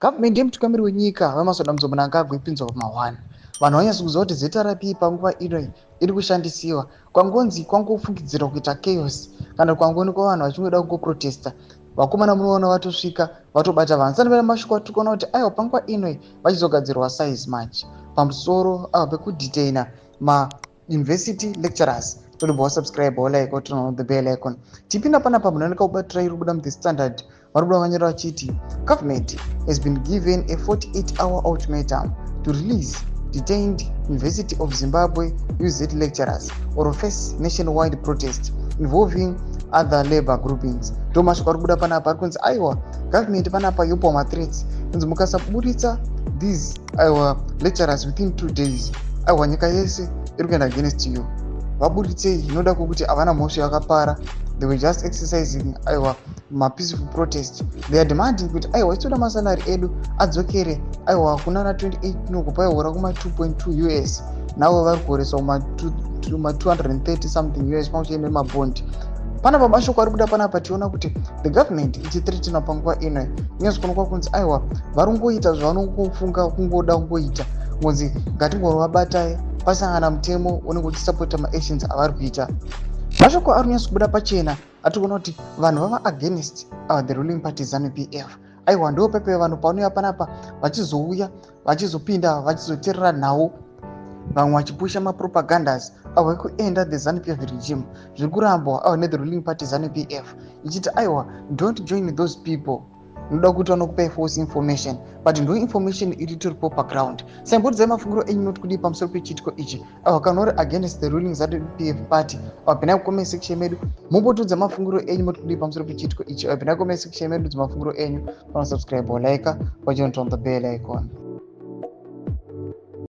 Government yemutungamiri wenyika wemasodamdzo Mnangagwa ipinzwa pama1. Vanhu vanyasa kuziva kuti ZRP panguva ino iri kushandisiwa. Kwangonzi kwangofungidzirwa kuita chaos kana kwangoonekwa vanhu vachingoda kungoprotesta. Vakomana munoona vatosvika vatobata vanhu. Sani vana mashuku atikuona kuti aiwa panguva ino vachizogadzirwa size match pamusoro pekudetaina university lecturers. Tolibwa subscribe like or turn on the bell icon. Tipinda panapa munooneka kubatira iri kubuda The Standard. Varikubuda vanyora vachiti government has been given a 48-hour ultimatum to release detained University of Zimbabwe UZ lecturers or face nationwide protest involving other labor groupings. Tomasho varikubuda panapa arikunzi aiwa government panapa yopa mathreats kunzi mukasaburitsa these lecturers within 2 days aiwa nyika yese iri kuenda against you. Vaburitsei inoda kuti havana mhosva yakapara. They were just exercising peaceful protest. They are demanding kuti ichitoda masalary edu adzokere kuna 28 nokupa ihora kuma 2.2 US. Navo vari kuhoreswa kuma 230 something US pamwe nemabond. Panapa mashoko ari kuda panapa tiona kuti the government ichithreatina panguva ino inozvikonekwa kunzi vari kungoita zvavanongofunga kungoda kungoita. Kunzi ngatingovabatai pasangana mutemo unenge uchisapota maactions avari kuita. Mashoko ari kunyasa kubuda pachena atikuona kuti vanhu vava against the ruling party ZANU-PF. Ndo pepe vanhu paunouya panapa vachizouya vachizopinda vachizoteerera nhau vamwe vachipusha mapropagandas ekuenda the ZANU-PF regime zviri kurambwa nethe ruling party ZANU-PF ichiti don't join those people. Noda kuti vanokupai false information but ndo information iri toripo paground. Saimbodidzai mafungiro enyu noti kudii pamusoro pechiitiko ichi. Kana uri against the ruling ZANU-PF party pinai kucomment section medu mumbotudza mafungiro enyu moti kudii pamusoro pechiitiko ichi. Pinai kucomment section medu mafungiro enyu. Subscribe or like, or turn on the bell icon.